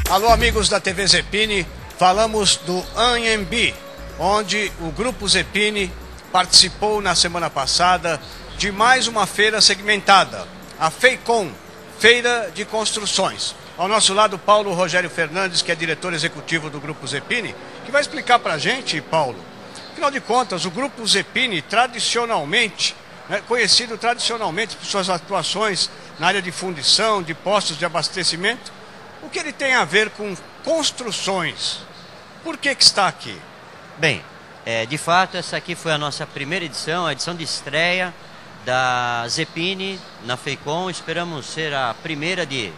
Alô, amigos da TV Zepini, falamos do Anhembi, onde o Grupo Zepini participou na semana passada de mais uma feira segmentada, a FEICOM, Feira de Construções. Ao nosso lado, Paulo Rogério Fernandes, que é diretor executivo do Grupo Zepini, que vai explicar para a gente, Paulo, afinal de contas, o Grupo Zepini, tradicionalmente, conhecido tradicionalmente por suas atuações na área de fundição, de postos de abastecimento, o que ele tem a ver com construções? Por que está aqui? Bem, de fato, essa aqui foi a nossa primeira edição, a edição de estreia da Zepini na FEICOM. Esperamos ser a primeira de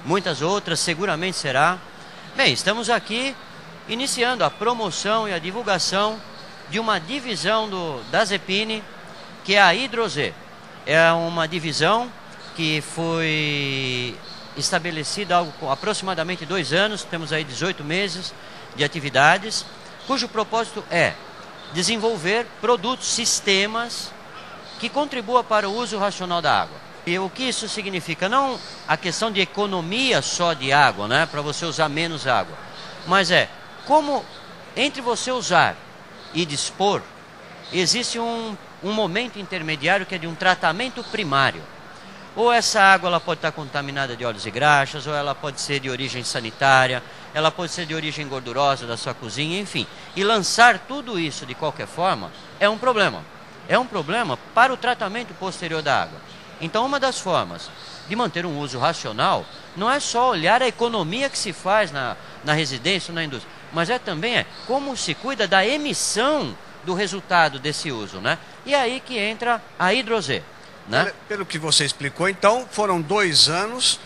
muitas outras, seguramente será. Bem, estamos aqui iniciando a promoção e a divulgação de uma divisão da Zepini, que é a Hidrozê. É uma divisão que foi estabelecida há aproximadamente 2 anos, temos aí 18 meses de atividades, cujo propósito é desenvolver produtos, sistemas que contribuam para o uso racional da água. E o que isso significa? Não a questão de economia só de água, né, para você usar menos água, mas como entre você usar e dispor, existe um momento intermediário que é de um tratamento primário. Ou essa água ela pode estar contaminada de óleos e graxas, ou ela pode ser de origem sanitária, ela pode ser de origem gordurosa da sua cozinha, enfim. E lançar tudo isso de qualquer forma é um problema. É um problema para o tratamento posterior da água. Então, uma das formas de manter um uso racional não é só olhar a economia que se faz na residência ou na indústria, mas também como se cuida da emissão do resultado desse uso, né? E aí que entra a Hidrozê. Né? Pelo que você explicou, então, foram 2 anos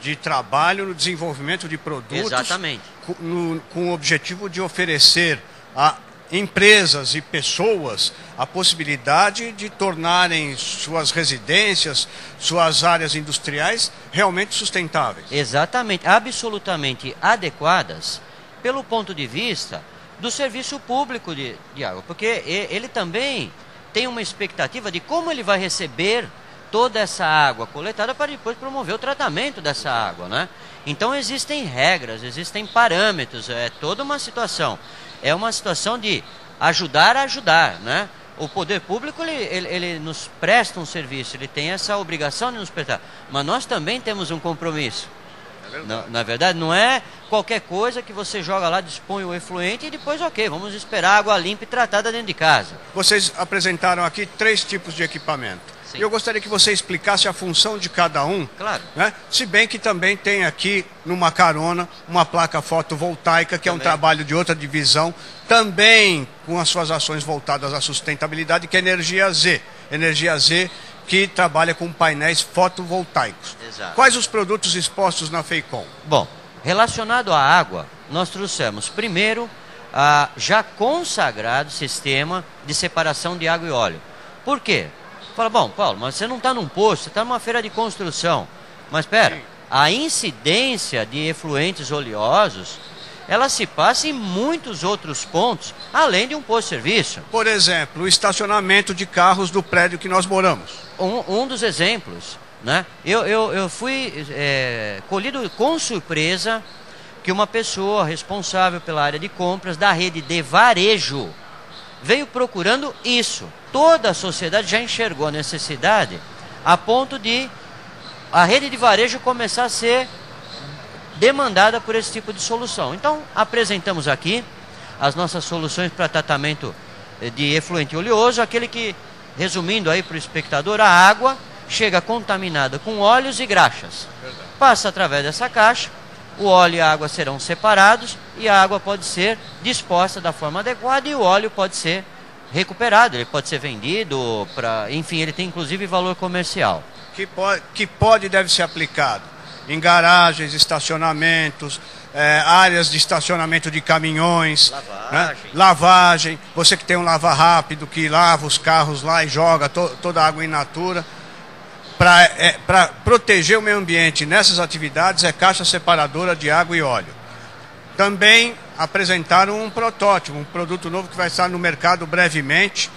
de trabalho no desenvolvimento de produtos. Exatamente. Com o objetivo de oferecer a empresas e pessoas a possibilidade de tornarem suas residências, suas áreas industriais realmente sustentáveis. Exatamente, absolutamente adequadas pelo ponto de vista do serviço público de água, porque ele também tem uma expectativa de como ele vai receber toda essa água coletada para depois promover o tratamento dessa água, né? Então existem regras, existem parâmetros, é toda uma situação. É uma situação de ajudar a ajudar, né? O poder público, ele nos presta um serviço, ele tem essa obrigação de nos prestar, mas nós também temos um compromisso. Na verdade, não é qualquer coisa que você joga lá, dispõe o efluente e depois, ok, vamos esperar água limpa e tratada dentro de casa. Vocês apresentaram aqui 3 tipos de equipamento. Sim. Eu gostaria que você explicasse a função de cada um. Claro. Né? Se bem que também tem aqui, numa carona, uma placa fotovoltaica, que é um trabalho de outra divisão, também com as suas ações voltadas à sustentabilidade, que é a Energia Z. Energia Z, que trabalha com painéis fotovoltaicos. Exato. Quais os produtos expostos na FEICOM? Bom, relacionado à água, nós trouxemos primeiro já consagrado sistema de separação de água e óleo. Por quê? Fala, bom, Paulo, mas você não está num posto, você está numa feira de construção. Mas espera, a incidência de efluentes oleosos, ela se passa em muitos outros pontos, além de um posto de serviço. Por exemplo, o estacionamento de carros do prédio que nós moramos. Um dos exemplos, né? Eu fui colhido com surpresa que uma pessoa responsável pela área de compras da rede de varejo veio procurando isso. Toda a sociedade já enxergou a necessidade a ponto de a rede de varejo começar a ser demandada por esse tipo de solução. Então, apresentamos aqui as nossas soluções para tratamento de efluente oleoso, aquele que, resumindo aí para o espectador, a água chega contaminada com óleos e graxas. Passa através dessa caixa, o óleo e a água serão separados e a água pode ser disposta da forma adequada e o óleo pode ser recuperado, ele pode ser vendido, enfim, ele tem inclusive valor comercial. Que pode e deve ser aplicado em garagens, estacionamentos, áreas de estacionamento de caminhões, lavagem. Né? Lavagem, você que tem um lava rápido, que lava os carros lá e joga toda a água in natura. Para proteger o meio ambiente nessas atividades, caixa separadora de água e óleo. Também apresentaram um protótipo, um produto novo que vai estar no mercado brevemente,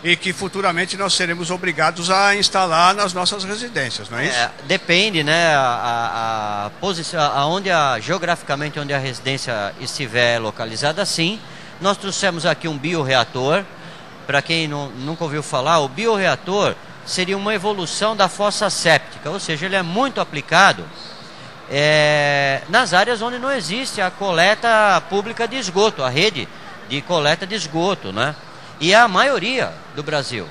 e que futuramente nós seremos obrigados a instalar nas nossas residências, não é isso? Depende, né, a posição, geograficamente onde a residência estiver localizada, sim. Nós trouxemos aqui um bioreator. Para quem nunca ouviu falar, o bioreator seria uma evolução da fossa séptica, ou seja, ele é muito aplicado nas áreas onde não existe a coleta pública de esgoto, a rede de coleta de esgoto, né? E a maioria do Brasil,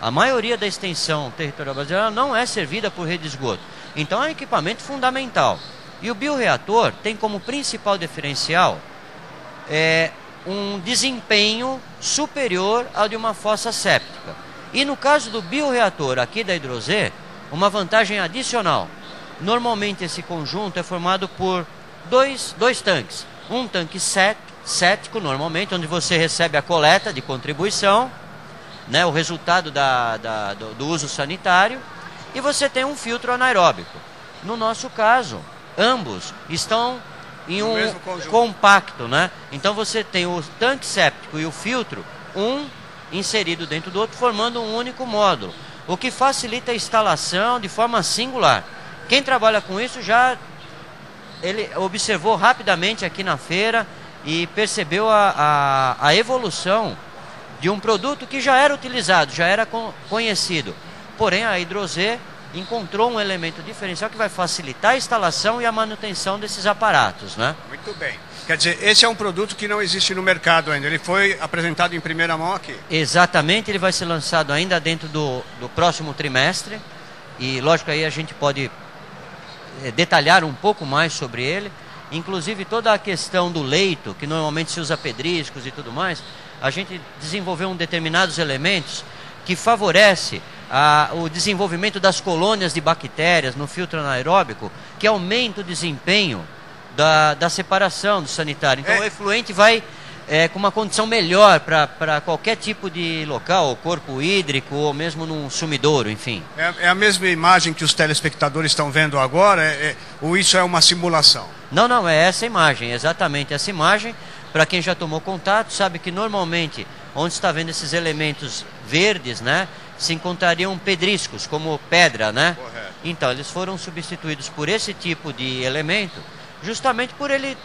a maioria da extensão territorial brasileira não é servida por rede de esgoto. Então é um equipamento fundamental. E o bioreator tem como principal diferencial um desempenho superior ao de uma fossa séptica. E no caso do bioreator aqui da Hidrozê, uma vantagem adicional. Normalmente esse conjunto é formado por dois tanques. Um tanque cético, normalmente, onde você recebe a coleta de contribuição, né, o resultado do uso sanitário, e você tem um filtro anaeróbico. No nosso caso, ambos estão em um compacto, né? Então você tem o tanque séptico e o filtro, um inserido dentro do outro, formando um único módulo, o que facilita a instalação de forma singular. Quem trabalha com isso ele observou rapidamente aqui na feira e percebeu a evolução de um produto que já era utilizado, já era conhecido. Porém, a Hidrozê encontrou um elemento diferencial que vai facilitar a instalação e a manutenção desses aparatos, né? Muito bem. Quer dizer, esse é um produto que não existe no mercado ainda, ele foi apresentado em primeira mão aqui. Exatamente, ele vai ser lançado ainda dentro do próximo trimestre, e lógico aí a gente pode detalhar um pouco mais sobre ele, inclusive toda a questão do leito, que normalmente se usa pedriscos e tudo mais, a gente desenvolveu determinados elementos que favorece o desenvolvimento das colônias de bactérias no filtro anaeróbico, que aumenta o desempenho da separação do sanitário. Então o efluente vai com uma condição melhor para qualquer tipo de local, corpo hídrico ou mesmo num sumidouro, enfim. É a mesma imagem que os telespectadores estão vendo agora, ou isso é uma simulação? Não, é essa imagem, exatamente essa imagem. Para quem já tomou contato, sabe que normalmente, onde está vendo esses elementos verdes, né, se encontrariam pedriscos, como pedra, né? Correto. Então, eles foram substituídos por esse tipo de elemento, justamente por ele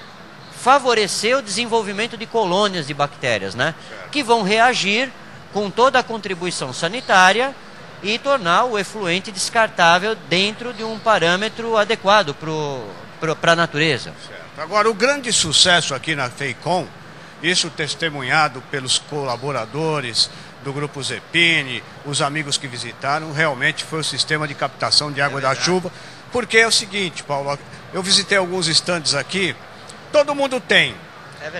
favorecer o desenvolvimento de colônias de bactérias, né? Certo. Que vão reagir com toda a contribuição sanitária e tornar o efluente descartável dentro de um parâmetro adequado para a natureza. Certo. Agora, o grande sucesso aqui na FEICOM, isso testemunhado pelos colaboradores do Grupo Zepini, os amigos que visitaram, realmente foi o sistema de captação de água da chuva, porque é o seguinte, Paulo, eu visitei alguns estandes aqui, todo mundo tem,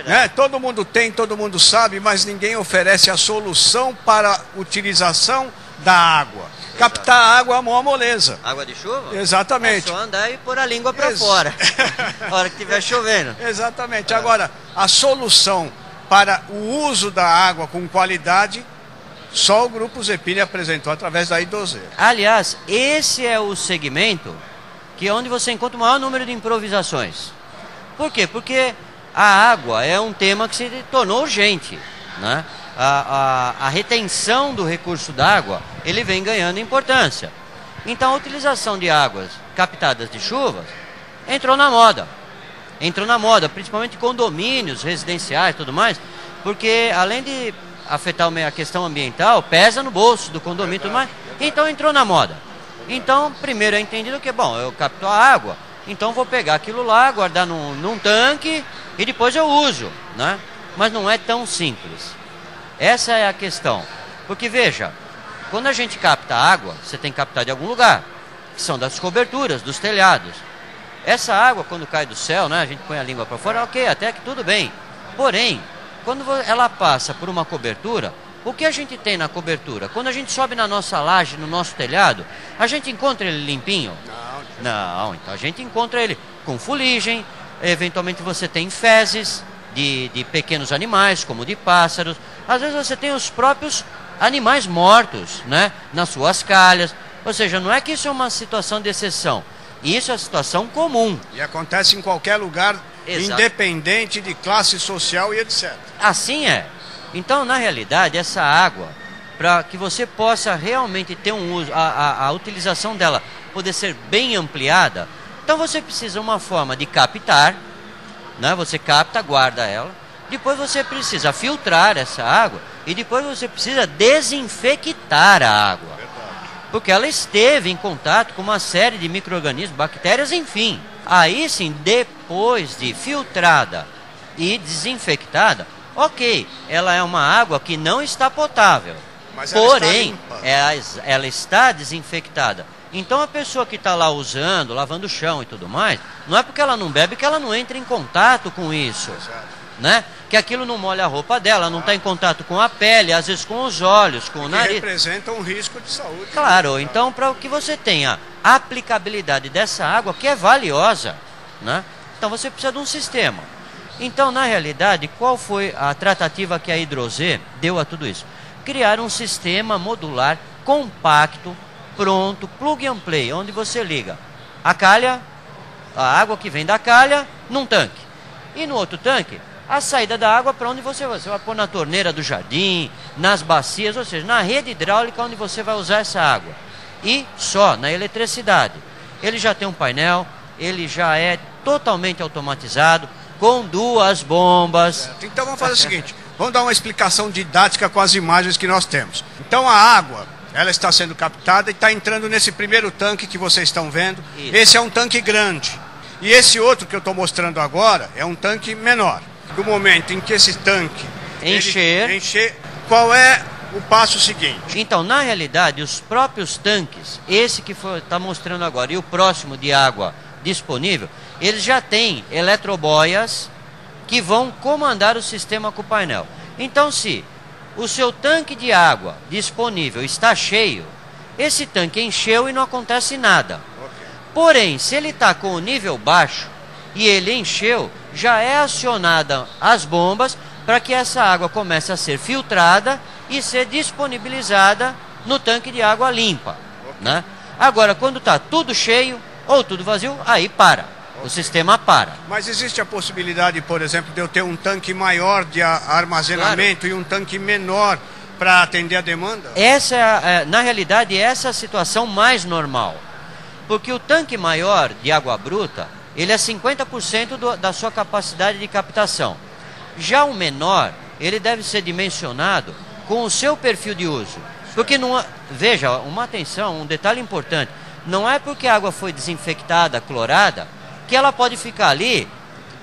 né? Todo mundo tem, todo mundo sabe, mas ninguém oferece a solução para a utilização da água. Captar água é uma moleza. Água de chuva? Exatamente. É só andar e pôr a língua para fora, na hora que estiver chovendo. Exatamente. Agora, a solução para o uso da água com qualidade, só o Grupo Zepini apresentou através da Hidrozê. Aliás, esse é o segmento que é onde você encontra o maior número de improvisações. Por quê? Porque a água é um tema que se tornou urgente, né? A retenção do recurso d'água, ele vem ganhando importância. Então a utilização de águas captadas de chuvas entrou na moda. Entrou na moda, principalmente condomínios residenciais e tudo mais, porque além de afetar a questão ambiental, pesa no bolso do condomínio e tudo mais, então entrou na moda. Então, primeiro é entendido que, bom, eu capto a água, então vou pegar aquilo lá, guardar num tanque e depois eu uso, né? Mas não é tão simples. Essa é a questão. Porque, veja, quando a gente capta água, você tem que captar de algum lugar, que são das coberturas, dos telhados. Essa água, quando cai do céu, né, a gente põe a língua para fora, ok, até que tudo bem. Porém, quando ela passa por uma cobertura, o que a gente tem na cobertura? Quando a gente sobe na nossa laje, no nosso telhado, a gente encontra ele limpinho? Não, então a gente encontra ele com fuligem, eventualmente você tem fezes de pequenos animais, como de pássaros. Às vezes você tem os próprios animais mortos, né, nas suas calhas. Ou seja, não é que isso é uma situação de exceção. Isso é uma situação comum. E acontece em qualquer lugar, independente de classe social e etc. Assim é. Então, na realidade, essa água, para que você possa realmente ter um uso, a utilização dela poder ser bem ampliada, então você precisa de uma forma de captar, né? Você capta, guarda ela, depois você precisa filtrar essa água e depois você precisa desinfectar a água, porque ela esteve em contato com uma série de micro-organismos, bactérias, enfim. Aí sim, depois de filtrada e desinfectada, ok, ela é uma água que não está potável, mas porém, ela está desinfectada. Então a pessoa que está lá usando, lavando o chão e tudo mais, não é porque ela não bebe que ela não entra em contato com isso, né? Que aquilo não molha a roupa dela, não está em contato com a pele, às vezes com os olhos, com o nariz. Representa um risco de saúde. Claro, então para que você tenha a aplicabilidade dessa água, que é valiosa, né? Então você precisa de um sistema. Então, na realidade, qual foi a tratativa que a Hidrozê deu a tudo isso? Criar um sistema modular, compacto, pronto, plug and play, onde você liga a calha, a água que vem da calha, num tanque. E no outro tanque, a saída da água para onde você vai. Você vai pôr na torneira do jardim, nas bacias, ou seja, na rede hidráulica onde você vai usar essa água. E só na eletricidade. Ele já tem um painel, ele já é totalmente automatizado, com 2 bombas. Então vamos fazer o seguinte, vamos dar uma explicação didática com as imagens que nós temos. Então a água, ela está sendo captada e está entrando nesse primeiro tanque que vocês estão vendo. Isso. Esse é um tanque grande. E esse outro que eu estou mostrando agora é um tanque menor. No momento em que esse tanque encher, qual é o passo seguinte? Então, na realidade, os próprios tanques, esse que está mostrando agora e o próximo de água disponível, eles já têm eletroboias que vão comandar o sistema com o painel. Então, se o seu tanque de água disponível está cheio, esse tanque encheu e não acontece nada. Porém, se ele está com o nível baixo e ele encheu, já é acionada as bombas para que essa água comece a ser filtrada e ser disponibilizada no tanque de água limpa, né? Agora, quando está tudo cheio ou tudo vazio, aí para. O sistema para. Mas existe a possibilidade, por exemplo, de eu ter um tanque maior de armazenamento, claro, e um tanque menor para atender a demanda? Essa na realidade, essa é a situação mais normal. Porque o tanque maior de água bruta, ele é 50% da sua capacidade de captação. Já o menor, ele deve ser dimensionado com o seu perfil de uso. Porque não, veja, uma atenção, um detalhe importante, não é porque a água foi desinfectada, clorada, que ela pode ficar ali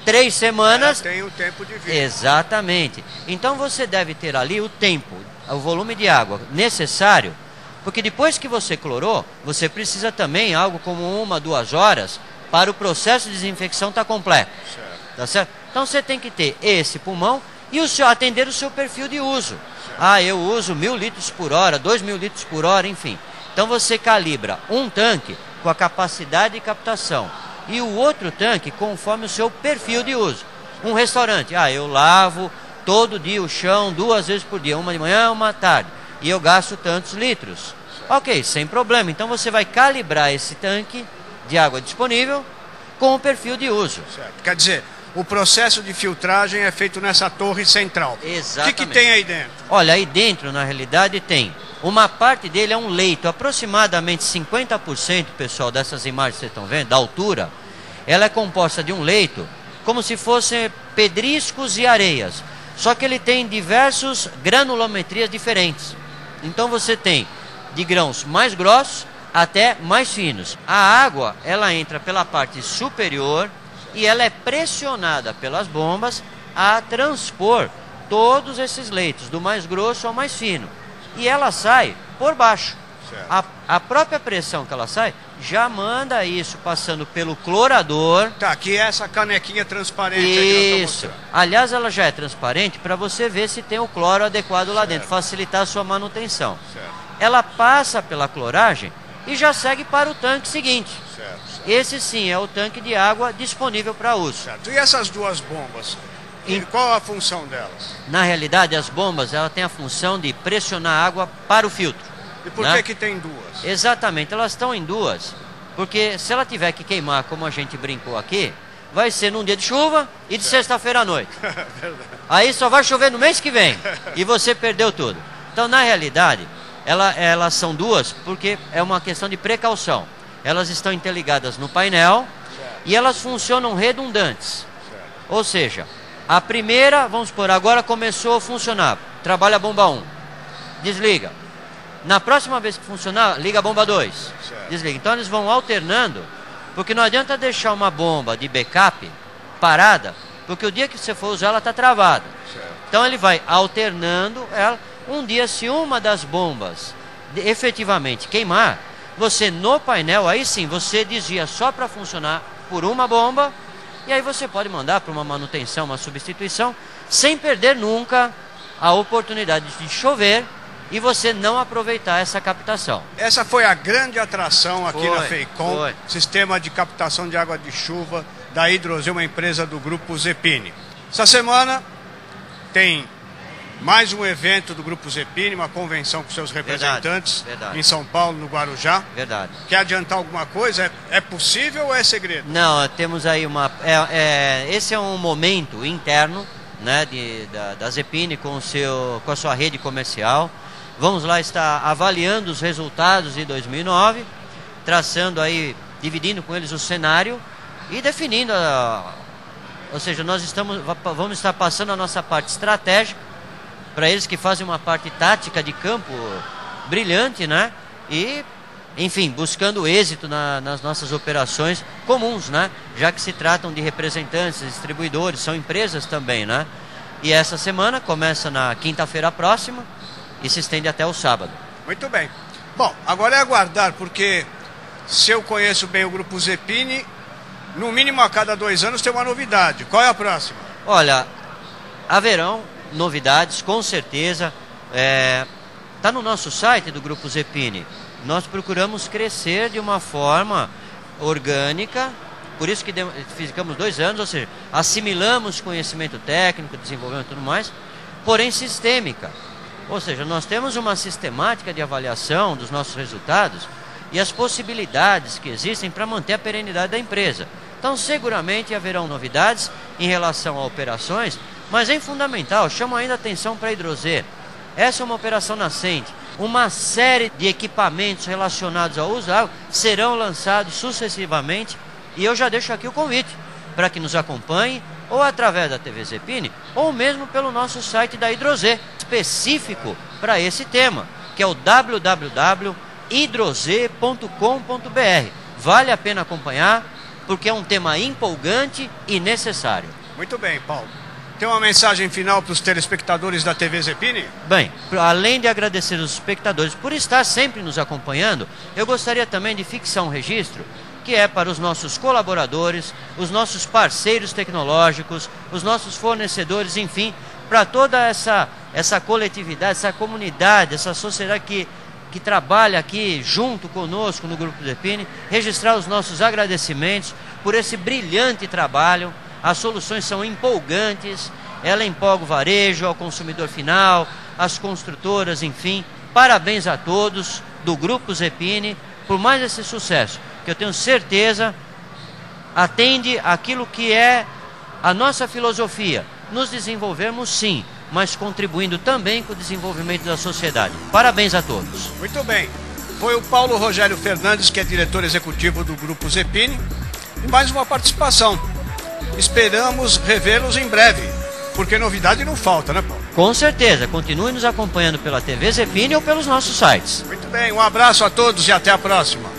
3 semanas. Ela tem um tempo de vida. Exatamente. Então você deve ter ali o tempo, o volume de água necessário, porque depois que você clorou, você precisa também algo como 1, 2 horas para o processo de desinfecção estar completo. Certo. Tá certo? Então você tem que ter esse pulmão e atender o seu perfil de uso. Certo. Ah, eu uso 1000 litros por hora, 2000 litros por hora, enfim. Então você calibra um tanque com a capacidade de captação e o outro tanque conforme o seu perfil de uso. Um restaurante, eu lavo todo dia o chão 2 vezes por dia, uma de manhã, uma à tarde, e eu gasto tantos litros. Ok, sem problema. Então você vai calibrar esse tanque de água disponível com o perfil de uso. Certo. Quer dizer, o processo de filtragem é feito nessa torre central. Exatamente. O que tem aí dentro? Olha, aí dentro, na realidade, tem uma parte dele é um leito, aproximadamente 50%, pessoal, dessas imagens que vocês estão vendo, da altura, ela é composta de um leito, como se fossem pedriscos e areias. Só que ele tem diversas granulometrias diferentes. Então você tem de grãos mais grossos até mais finos. A água, ela entra pela parte superior e ela é pressionada pelas bombas a transpor todos esses leitos, do mais grosso ao mais fino. E ela sai por baixo. A própria pressão que ela sai já manda isso passando pelo clorador. Tá, aqui é essa canequinha transparente. Isso. Aliás, ela já é transparente para você ver se tem o cloro adequado lá dentro, facilitar a sua manutenção. Certo. Ela passa pela cloragem e já segue para o tanque seguinte. Certo. Esse sim é o tanque de água disponível para uso. Certo. E essas 2 bombas? E qual a função delas? Na realidade, as bombas ela tem a função de pressionar a água para o filtro. E por que tem 2? Exatamente, elas estão em 2, porque se ela tiver que queimar, como a gente brincou aqui, vai ser num dia de chuva e de sexta-feira à noite. Aí só vai chover no mês que vem e você perdeu tudo. Então, na realidade, elas são duas porque é uma questão de precaução. Elas estão interligadas no painel e elas funcionam redundantes. Ou seja, a primeira, vamos supor, agora começou a funcionar. Trabalha a bomba 1, desliga. Na próxima vez que funcionar, liga a bomba 2, desliga. Então eles vão alternando, porque não adianta deixar uma bomba de backup parada, porque o dia que você for usar ela está travada. Então ele vai alternando ela. Um dia, se uma das bombas efetivamente queimar, você no painel, aí sim, você desvia só para funcionar por uma bomba, e aí você pode mandar para uma manutenção, uma substituição, sem perder nunca a oportunidade de chover e você não aproveitar essa captação. Essa foi a grande atração aqui na FEICOM, sistema de captação de água de chuva da Hidrozê, uma empresa do grupo Zepini. Essa semana tem mais um evento do grupo Zepini, uma convenção com seus representantes em São Paulo, no Guarujá. Verdade. Quer adiantar alguma coisa? É possível ou é segredo? Não, temos aí uma... esse é um momento interno, né, da Zepini com a sua rede comercial. Vamos lá estar avaliando os resultados de 2009, traçando aí, dividindo com eles o cenário e definindo, ou seja, vamos estar passando a nossa parte estratégica para eles que fazem uma parte tática de campo brilhante, né? E, enfim, buscando êxito nas nossas operações comuns, né? Já que se tratam de representantes, distribuidores, são empresas também, né? E essa semana começa na quinta-feira próxima e se estende até o sábado. Muito bem. Bom, agora é aguardar, porque se eu conheço bem o grupo Zepini, no mínimo a cada 2 anos tem uma novidade. Qual é a próxima? Olha, haverão novidades, com certeza. Está no nosso site do grupo Zepini. Nós procuramos crescer de uma forma orgânica, por isso que ficamos 2 anos, ou seja, assimilamos conhecimento técnico, desenvolvimento e tudo mais, porém sistêmica. Ou seja, nós temos uma sistemática de avaliação dos nossos resultados e as possibilidades que existem para manter a perenidade da empresa. Então, seguramente haverão novidades em relação a operações, mas é fundamental, chamo ainda a atenção para a Hidrozê. Essa é uma operação nascente. Uma série de equipamentos relacionados ao uso da água serão lançados sucessivamente, e eu já deixo aqui o convite para que nos acompanhe, ou através da TV Zepini, ou mesmo pelo nosso site da Hidrozê, específico para esse tema, que é o www.hidrozê.com.br. Vale a pena acompanhar, porque é um tema empolgante e necessário. Muito bem, Paulo. Tem uma mensagem final para os telespectadores da TV Zepini? Bem, além de agradecer os espectadores por estar sempre nos acompanhando, eu gostaria também de fixar um registro que é para os nossos colaboradores, os nossos parceiros tecnológicos, os nossos fornecedores, enfim, para toda essa coletividade, essa comunidade, essa sociedade que trabalha aqui junto conosco no Grupo Zepini, registrar os nossos agradecimentos por esse brilhante trabalho. As soluções são empolgantes, ela empolga o varejo, ao consumidor final, as construtoras, enfim. Parabéns a todos do Grupo Zepini por mais esse sucesso, que eu tenho certeza atende aquilo que é a nossa filosofia, nos desenvolvermos sim, mas contribuindo também com o desenvolvimento da sociedade. Parabéns a todos. Muito bem. Foi o Paulo Rogério Fernandes, que é diretor executivo do Grupo Zepini, e mais uma participação. Esperamos revê-los em breve, porque novidade não falta, né, Paulo? Com certeza. Continue nos acompanhando pela TV Zepini ou pelos nossos sites. Muito bem. Um abraço a todos e até a próxima.